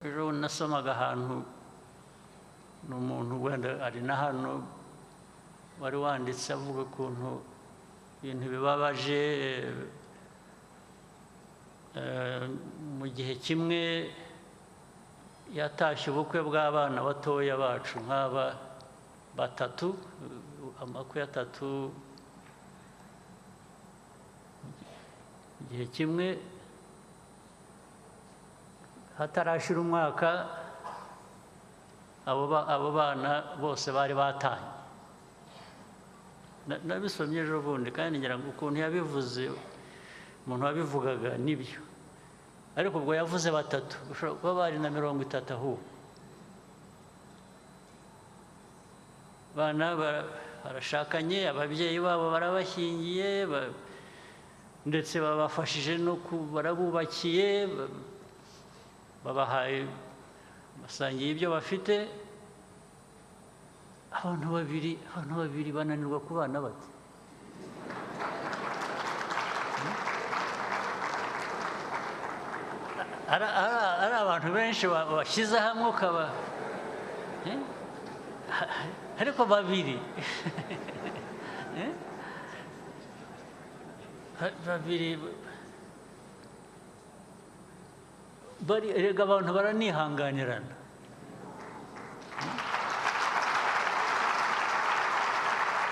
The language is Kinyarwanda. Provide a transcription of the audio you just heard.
ejo nasomaga ahantu n'umuntu wenda ari na hano wari wanditse avuga ukuntu ibintu bibabaje mu gihe kimwe yatashye ubukwe bw'abana batoya bacu nk'aba batatu amakwe atatu igihe kimwe hatarashira umwaka abo bana bose bari batanye nabisomye ejo bundi kandi ngira ngo ukuntu yabivuze umuntu wabivugaga nibyo ariko ubwo yavuze batatu bashobora kuba bari na 30 ahubwo bana barashakanye ababyeyi babo barabashyingiye ndetse babafashije no barabubakiye babahaye basangiye ibyo bafite abantu babiri bananirwa kubana bate ari abantu benshi bashyize hamwe ukaba ariko babiri erega abantu baranihanganirana